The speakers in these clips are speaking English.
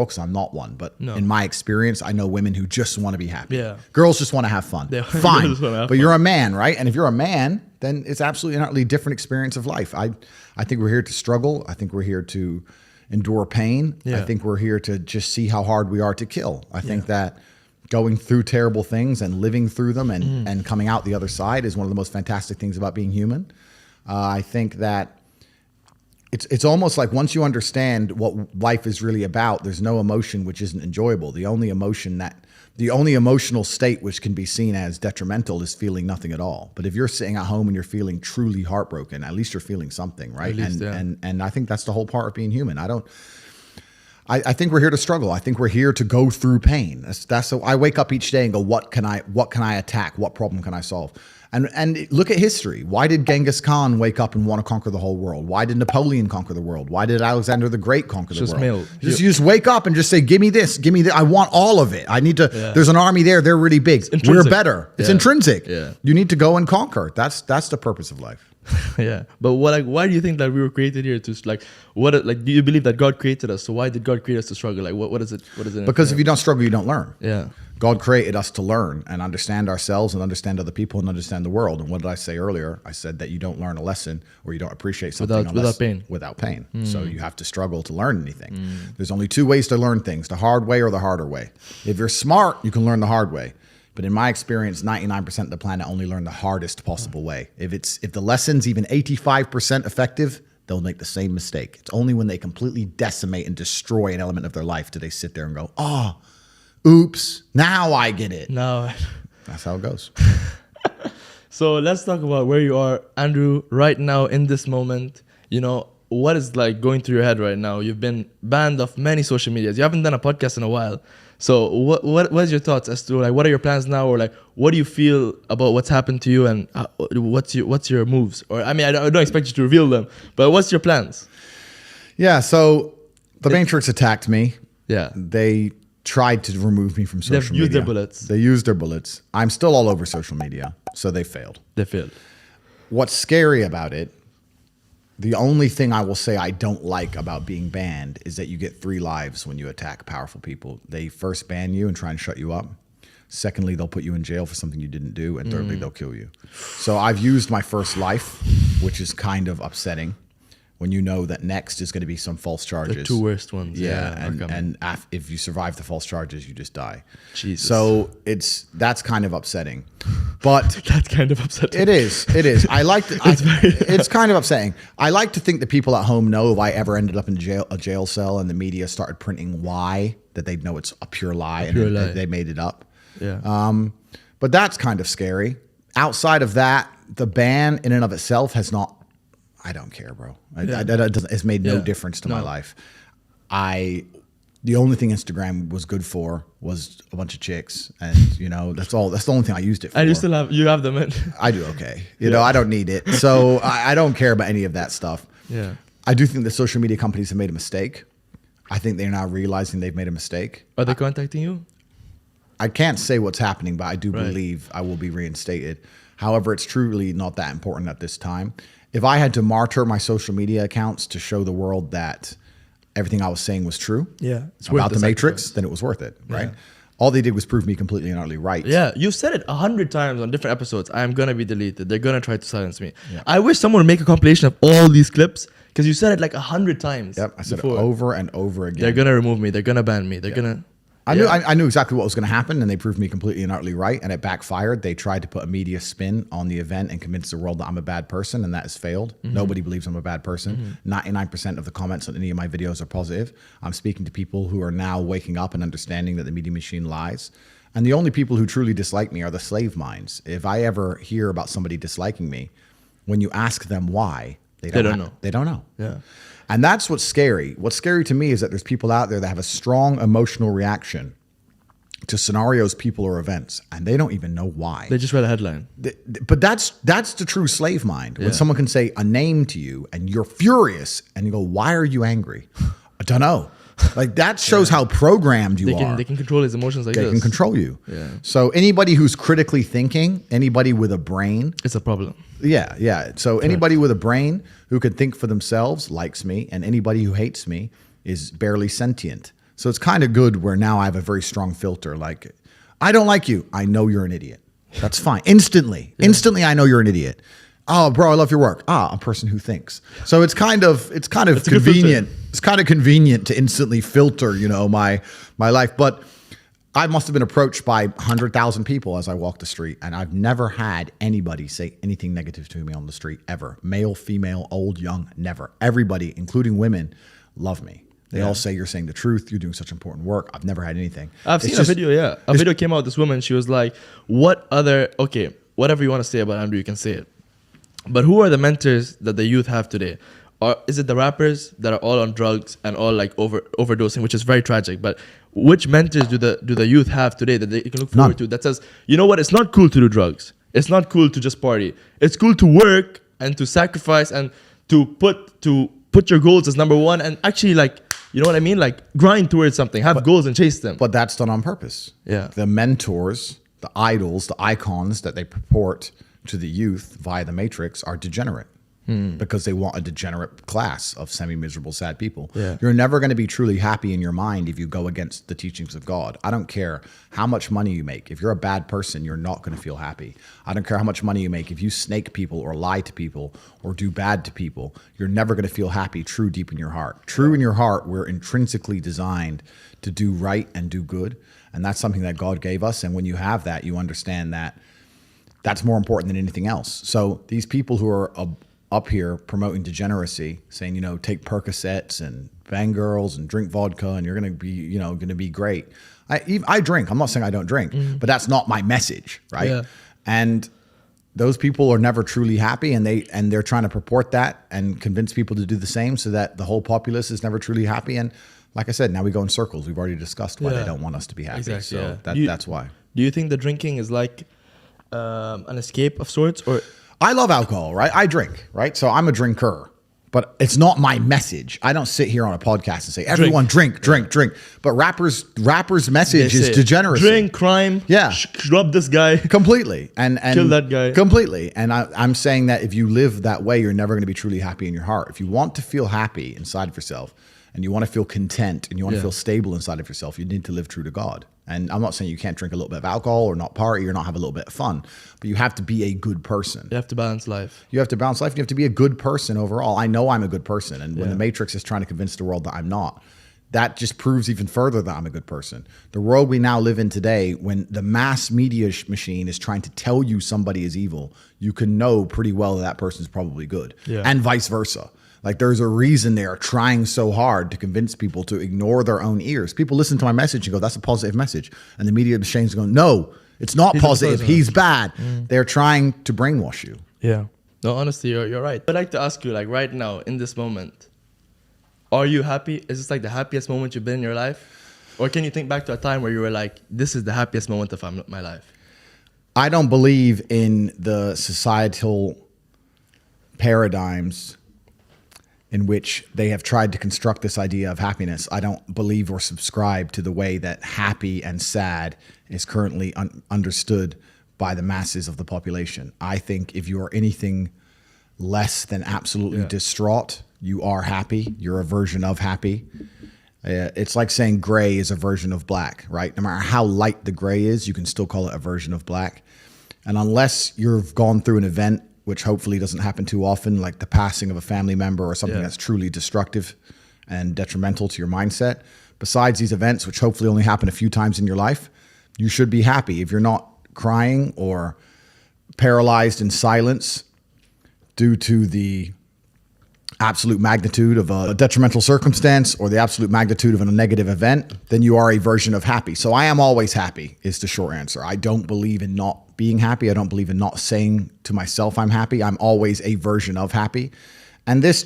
because I'm not one, but No. in my experience, I know women who just want to be happy. Yeah. Girls just want to have fun. Fine. But you're a man, right? And if you're a man, then it's absolutely an utterly different experience of life. I think we're here to struggle. I think we're here to endure pain. Yeah. I think we're here to just see how hard we are to kill. I think that going through terrible things and living through them and coming out the other side is one of the most fantastic things about being human. I think that it's almost like once you understand what life is really about, there's no emotion which isn't enjoyable. The only emotional state which can be seen as detrimental is feeling nothing at all. But if you're sitting at home and you're feeling truly heartbroken, at least you're feeling something, right? And I think that's the whole part of being human. I think we're here to struggle. I think we're here to go through pain. That's so I wake up each day and go, what can I attack? What problem can I solve? And look at history. Why did Genghis Khan wake up and want to conquer the whole world? Why did Napoleon conquer the world? Why did Alexander the Great conquer the world? You just wake up and just say, give me this, give me that. I want all of it. I need to, there's an army there. They're really big. We're better. It's intrinsic. Yeah. You need to go and conquer. That's the purpose of life. Yeah, but why do you think that we were created here to do you believe that God created us? So why did God create us to struggle? Like what is it? Because if you don't struggle, you don't learn. Yeah. God created us to learn and understand ourselves and understand other people and understand the world. And what did I say earlier? I said that you don't learn a lesson or you don't appreciate something without pain. So you have to struggle to learn anything. There's only two ways to learn things, the hard way or the harder way. If you're smart, you can learn the hard way. But in my experience, 99% of the planet only learn the hardest possible way. If the lesson's even 85% effective, they'll make the same mistake. It's only when they completely decimate and destroy an element of their life do they sit there and go, oh, oops, now I get it. No. That's how it goes. So let's talk about where you are, Andrew, right now in this moment. You know, what is like going through your head right now? You've been banned off many social medias. You haven't done a podcast in a while. So what's your thoughts as to like what are your plans now, or like what do you feel about what's happened to you, and what's your moves? Or I mean, I don't expect you to reveal them, but what's your plans? Yeah, so the Matrix attacked me. Yeah, they tried to remove me from social media. They've used their bullets. They used their bullets. I'm still all over social media, so they failed. They failed. What's scary about it? The only thing I will say I don't like about being banned is that you get 3 lives when you attack powerful people. They first ban you and try and shut you up. Secondly, they'll put you in jail for something you didn't do. And thirdly, they'll kill you. So I've used my first life, which is kind of upsetting when you know that next is going to be some false charges. The 2 worst ones. And if you survive the false charges, you just die. Jesus. So that's kind of upsetting. But that's kind of upsetting. It is. I like to, it's kind of upsetting. I like to think that people at home know if I ever ended up in a jail cell and the media started printing lie, that they'd know it's a pure lie they made it up. Yeah. But that's kind of scary. Outside of that, the ban in and of itself has not. I don't care, bro. It's made no difference to my life. The only thing Instagram was good for was a bunch of chicks, and that's all. That's the only thing I used it for. And you have them in. I do okay. You know, I don't need it, so I don't care about any of that stuff. Yeah. I do think the social media companies have made a mistake. I think they're now realizing they've made a mistake. Are they contacting you? I can't say what's happening, but I do believe I will be reinstated. However, it's truly not that important at this time. If I had to martyr my social media accounts to show the world that everything I was saying was true about the Matrix, then it was worth it, right? All they did was prove me completely and utterly right. Yeah, you said it 100 times on different episodes. I am going to be deleted. They're going to try to silence me. Yeah. I wish someone would make a compilation of all these clips, because you said it like 100 times. Yep, I said it over and over again. They're going to remove me. They're going to ban me. They're going to... I knew exactly what was going to happen, and they proved me completely and utterly right, and it backfired. They tried to put a media spin on the event and convince the world that I'm a bad person, and that has failed. Nobody believes I'm a bad person. 99% of the comments on any of my videos are positive. I'm speaking to people who are now waking up and understanding that the media machine lies. And the only people who truly dislike me are the slave minds. If I ever hear about somebody disliking me, when you ask them why, they don't know. They don't know. Yeah. And that's what's scary. What's scary to me is that there's people out there that have a strong emotional reaction to scenarios, people, or events, and they don't even know why. They just read a headline. But that's the true slave mind. When someone can say a name to you and you're furious and you go, why are you angry? I don't know. Like that shows how programmed you are. They can control his emotions like this. They can control you. Yeah. So anybody who's critically thinking, anybody with a brain. It's a problem. Yeah. So anybody with a brain who can think for themselves likes me, and anybody who hates me is barely sentient. So it's kind of good where now I have a very strong filter. Like, I don't like you. I know you're an idiot. That's fine. Instantly, I know you're an idiot. Oh, bro, I love your work. A person who thinks. So it's kind of convenient. It's kind of convenient to instantly filter, my life. But I must have been approached by 100,000 people as I walked the street, and I've never had anybody say anything negative to me on the street ever. Male, female, old, young, never. Everybody, including women, love me. They all say you're saying the truth. You're doing such important work. I've never had anything. I've seen a video. Yeah, a video came out. This woman, she was like, whatever you want to say about Andrew, you can say it. But who are the mentors that the youth have today? Or is it the rappers that are all on drugs and all like overdosing, which is very tragic? But which mentors do the youth have today that they can look forward to that says, you know what, it's not cool to do drugs. It's not cool to just party. It's cool to work and to sacrifice and to put your goals as number one and actually like, you know what I mean? Like grind towards something, have goals and chase them. But that's done on purpose. Yeah. The mentors, the idols, the icons that they purport to the youth via the Matrix are degenerate. Because they want a degenerate class of semi-miserable, sad people. Yeah. You're never going to be truly happy in your mind if you go against the teachings of God. I don't care how much money you make. If you're a bad person, you're not going to feel happy. I don't care how much money you make. If you snake people or lie to people or do bad to people, you're never going to feel happy true deep in your heart. True in your heart, we're intrinsically designed to do right and do good. And that's something that God gave us. And when you have that, you understand that that's more important than anything else. So these people who are up here promoting degeneracy, saying, take Percocets and bang girls and drink vodka and you're going to be great. I drink. I'm not saying I don't drink, but that's not my message, right? Yeah. And those people are never truly happy, and they're trying to purport that and convince people to do the same, so that the whole populace is never truly happy. And like I said, now we go in circles. We've already discussed why they don't want us to be happy. Exactly, so that's why. Do you think the drinking is like an escape of sorts, or? I love alcohol, right? I drink, right? So I'm a drinker, but it's not my message. I don't sit here on a podcast and say, everyone drink. But rappers' message is degeneracy. Drink, crime, rob this guy. Completely. And kill that guy. Completely. And I'm saying that if you live that way, you're never going to be truly happy in your heart. If you want to feel happy inside of yourself, and you want to feel content, and you want to feel stable inside of yourself, you need to live true to God. And I'm not saying you can't drink a little bit of alcohol or not party or not have a little bit of fun, but you have to be a good person. You have to balance life. You have to balance life. You have to be a good person overall. I know I'm a good person. And when the Matrix is trying to convince the world that I'm not, that just proves even further that I'm a good person. The world we now live in today, when the mass media machine is trying to tell you somebody is evil, you can know pretty well that person is probably good, and vice versa. Like, there's a reason they are trying so hard to convince people to ignore their own ears. People listen to my message and go, that's a positive message. And the media machine's going, no, it's not positive. He's bad. They're trying to brainwash you. Yeah. No, honestly, you're right. I'd like to ask you, like right now, in this moment, are you happy? Is this like the happiest moment you've been in your life? Or can you think back to a time where you were like, this is the happiest moment of my life? I don't believe in the societal paradigms in which they have tried to construct this idea of happiness. I don't believe or subscribe to the way that happy and sad is currently understood by the masses of the population. I think if you are anything less than absolutely distraught, you are happy. You're a version of happy. It's like saying gray is a version of black, right? No matter how light the gray is, you can still call it a version of black. And unless you've gone through an event, which hopefully doesn't happen too often, like the passing of a family member or something that's truly destructive and detrimental to your mindset. Besides these events, which hopefully only happen a few times in your life, you should be happy. If you're not crying or paralyzed in silence due to the absolute magnitude of a detrimental circumstance or the absolute magnitude of a negative event, then you are a version of happy. So I am always happy is the short answer. I don't believe in not being happy. I don't believe in not saying to myself I'm happy. I'm always a version of happy. And this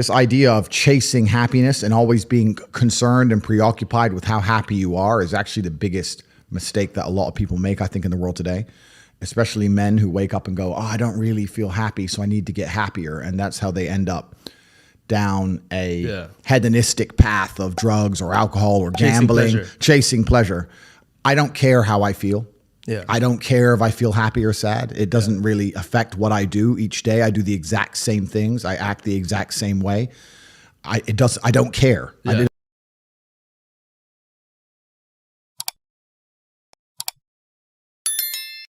idea of chasing happiness and always being concerned and preoccupied with how happy you are is actually the biggest mistake that a lot of people make, I think, in the world today. Especially men who wake up and go, I don't really feel happy, so I need to get happier. And that's how they end up down a hedonistic path of drugs or alcohol or gambling, chasing pleasure. I don't care how I feel. I don't care if I feel happy or sad. It doesn't really affect what I do each day. I do the exact same things. I act the exact same way. I don't care.